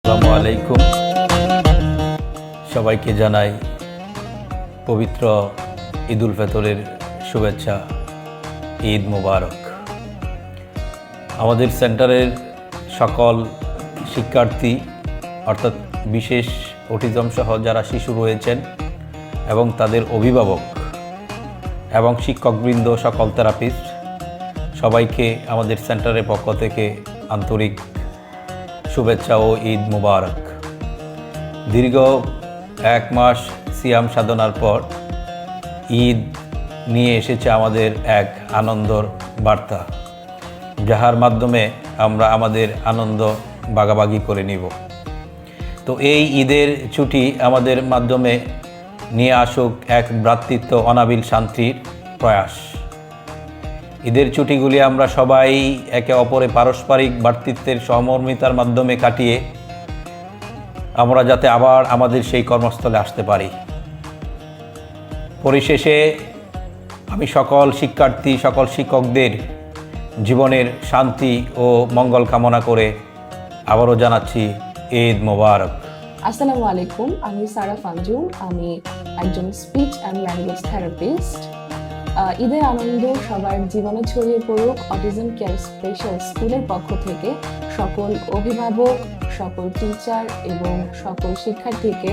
আসসালামু আলাইকুম। সবাইকে জানাই পবিত্র ঈদ উল ফিতরের শুভেচ্ছা। ঈদ মুবারক। আমাদের সেন্টারের সকল শিক্ষার্থী অর্থাৎ বিশেষ অটিজম সহ যারা শিশু রয়েছেন এবং তাদের অভিভাবক এবং শিক্ষকবৃন্দ, সকল থেরাপিস্ট সবাইকে আমাদের সেন্টারের পক্ষ থেকে আন্তরিক শুভেচ্ছা ও ঈদ মুবারক। দীর্ঘ 1 মাস সিয়াম সাধনার পর ঈদ নিয়ে এসেছে আমাদের এক আনন্দর বার্তা, যাহার মাধ্যমে আমরা আমাদের আনন্দ ভাগাভাগি করে নিব। তো এই ঈদের ছুটি আমাদের মাধ্যমে নিয়ে আসুক এক ভ্রাতৃত্ব, অনাবিল শান্তির প্রয়াস। ঈদের ছুটিগুলি আমরা সবাই একে অপরে পারস্পরিক ভ্রাতৃত্বের সহমর্মিতার মাধ্যমে কাটিয়ে আমরা যাতে আবার আমাদের সেই কর্মস্থলে আসতে পারি। পরিশেষে আমি সকল শিক্ষার্থী, সকল শিক্ষকদের জীবনের শান্তি ও মঙ্গল কামনা করে আবারও জানাচ্ছি ঈদ মোবারক। আসসালামু আলাইকুম, আমি সারা ফানজুম। আমি একজন স্পিচ অ্যান্ড ল্যাঙ্গুয়েজ থেরাপিস্ট। ঈদের আনন্দ সবার জীবনে ছড়িয়ে পড়ুক। অটিজম কেয়ার স্পেশাল স্কুলের পক্ষ থেকে সকল অভিভাবক, সকল টিচার এবং সকল শিক্ষার্থীকে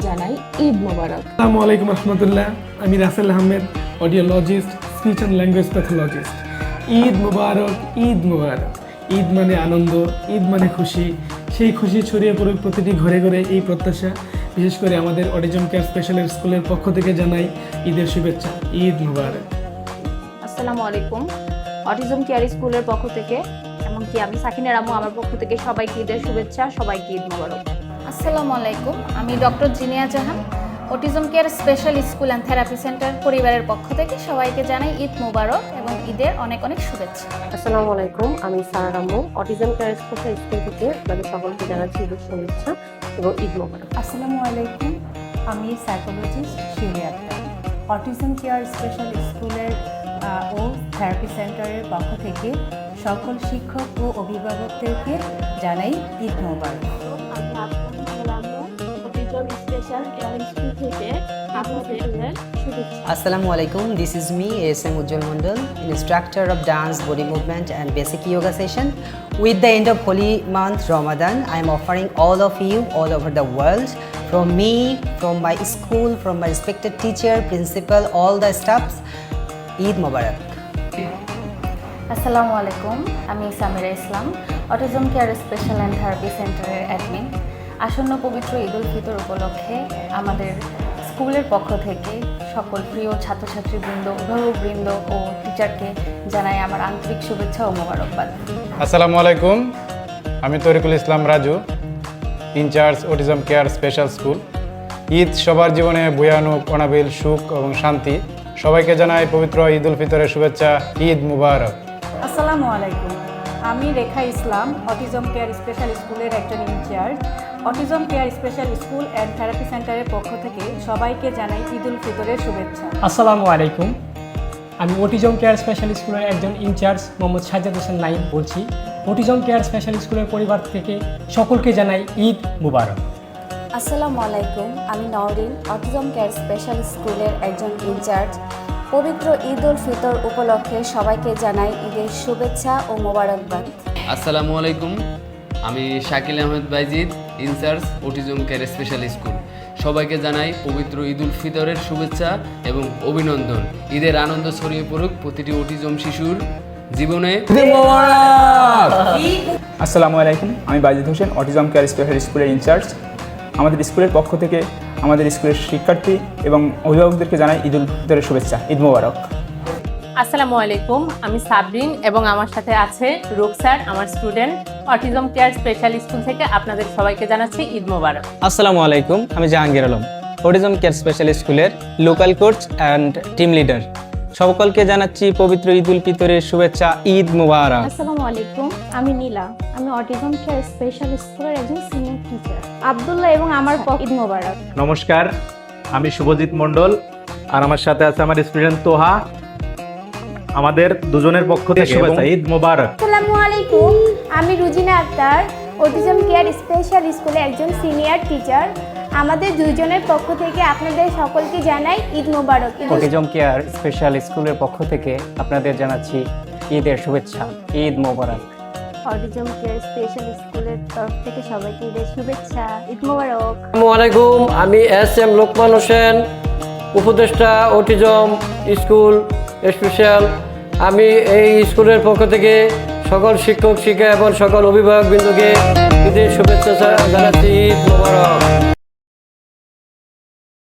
জানাই ঈদ মোবারক। আসসালামু আলাইকুম রহমতুল্লাহ। আমি Rasel Ahmed, audiologist, speech and language pathologist. Eid মুবারক, ঈদ মুবারক। ঈদ মানে আনন্দ, ঈদ মানে খুশি। সেই খুশি ছড়িয়ে পড়ুক প্রতিটি ঘরে ঘরে, এই প্রত্যাশা। বিশেষ করে আমাদের অটিজম কেয়ার স্পেশাল স্কুলের পক্ষ থেকে জানাই ঈদের শুভেচ্ছা। ঈদ মুবারক। আসসালামু আলাইকুম। অটিজম কেয়ার স্কুলের পক্ষ থেকে, এমনকি আমি সাকিনা রামু, আমার পক্ষ থেকে সবাইকে ঈদের শুভেচ্ছা, সবাইকে ঈদ মোবারক। আসসালামু আলাইকুম। আমি doctor Jinia Jahan, autism care special school and therapy centre পরিবারের পক্ষ থেকে সবাইকে জানাই ঈদ মোবারক এবং ঈদের অনেক অনেক শুভেচ্ছা। আসসালামু আলাইকুম, আমি Sara Ramu, autism care special school থেকে আপনাদের সকলকে জানাচ্ছি ঈদের শুভেচ্ছা এবং ঈদ মোবারক। আসসালামু আলাইকুম, আমি সাইকোলজিস্ট শিউলি আক্তার, অটিজম কেয়ার স্পেশাল স্কুলের ও থেরাপি সেন্টারের পক্ষ থেকে সকল শিক্ষক ও অভিভাবকদেরকে জানাই ঈদ মোবারক। আমি অটিজম স্পেশাল কেয়ার স্কুল থেকে আপনাদের শুভেচ্ছা। Assalamu alaikum, this is me, ASM Ujjwal Mondal, instructor of dance, body movement and basic yoga session. With the end of holy month Ramadan, I am offering all of you all over the world, from me, from my school, from my respected teacher, principal, all the staffs, Eid Mubarak. আসসালামু আলাইকুম, আমি Samira Islam, autism care special and therapy সেন্টারের admin. আসন্ন পবিত্র ঈদ উল ফিতর উপলক্ষে আমাদের স্কুলের পক্ষ থেকে সকল প্রিয় ছাত্রছাত্রীবৃন্দ, অভিভাবকবৃন্দ ও টিচারকে জানাই আমার আন্তরিক শুভেচ্ছা ও মোবারকবাদ। আসসালামু আলাইকুম, আমি Tarikul Islam Raju, incharge autism care special school. Eid সবার জীবনে বয়ে আনুক অনাবিল সুখ এবং শান্তি। সবাইকে জানাই পবিত্র ঈদ উল ফিতরের শুভেচ্ছা। ঈদ মুবারক। আসসালামু আলাইকুম, আমি Rekha Islam, autism care special স্কুলের একজন in charge. Autism care special school and therapy সেন্টারের পক্ষ থেকে সবাইকে জানাই ঈদ উল ফিতরের শুভেচ্ছা। আসসালামু আলাইকুম, আমি অটিজম কেয়ার স্পেশাল স্কুলের একজন ইনচার্জ মোহাম্মদ সাজ্জাদ হোসেন নাইম বলছি। অটিজম কেয়ার স্পেশাল স্কুলের পরিবার থেকে সকলকে জানাই ঈদ মুবারক। আসসালামু আলাইকুম, আমি নওরিন, অটিজম কেয়ার স্পেশাল স্কুলের একজন ইনচার্জ। পবিত্র ঈদ উল ফিতর উপলক্ষে সবাইকে জানাই ঈদের শুভেচ্ছা ও মোবারকবাদ। আসসালামু আলাইকুম, আমি Shakil Ahmed Bayezid, incharge autism care special school. সবাইকে জানাই পবিত্র ঈদ উল ফিতরের শুভেচ্ছা এবং অভিনন্দন। ঈদের আনন্দ ছড়িয়ে পড়ুক প্রতিটি অটিজম শিশুর জীবনে। আসসালামু আলাইকুম, আমি Bayezid Hossain, autism care special স্কুলের ইনচার্জ। আমাদের স্কুলের পক্ষ থেকে আমাদের স্কুলের শিক্ষার্থী এবং অভিভাবকদেরকে জানাই ঈদ উল ফিতরের শুভেচ্ছা। ঈদ মোবারক। আসসালামু আলাইকুম, আমি সাবরিন এবং আমার সাথে আছে রুকসার, আমার student. Autism care special school থেকে আপনাদের সবাইকে জানাচ্ছি ঈদ মোবারক। আসসালামু আলাইকুম, আমি Jahangir Alam, autism care special স্কুলের local coach and team leader. সকলকে জানাচ্ছি পবিত্র ঈদ উল ফিতরের শুভেচ্ছা। ঈদ মুবারক। আসসালামু আলাইকুম, আমি নীলা, আমি অটিজম কেয়ার স্পেশাল স্কুলের একজন সিনিয়র টিচার। আব্দুল্লাহ এবং আমার ঈদ মুবারক। নমস্কার, আমি শুভজিৎ মণ্ডল, আর আমার সাথে আছে আমার স্টুডেন্ট তোহা। আমাদের দুজনের পক্ষ থেকে শুভেচ্ছা। ঈদ মুবারক। আসসালামু আলাইকুম, আমি Rujina Akter, autism care special স্কুলে একজন সিনিয়র টিচার। আমাদের দুইজনের পক্ষ থেকে আপনাদের সকলকে জানাই ঈদ মোবারক। অটিজম কেয়ার স্পেশাল স্কুলের পক্ষ থেকে আপনাদের জানাচ্ছি ঈদের শুভেচ্ছা, ঈদ মোবারক। অটিজম কেয়ার স্পেশাল স্কুলের তরফ থেকে সবাইকে ঈদের শুভেচ্ছা, ঈদ মোবারক। আসসালামু আলাইকুম, আমি SM লোকমান হোসেন, উপদেষ্টা অটিজম স্কুল স্পেশাল। আমি এই স্কুলের পক্ষ থেকে সকল শিক্ষক শিক্ষা এবং সকল অভিভাবকবৃন্দকে ঈদের শুভেচ্ছা জানাচ্ছি, ঈদ মোবারক।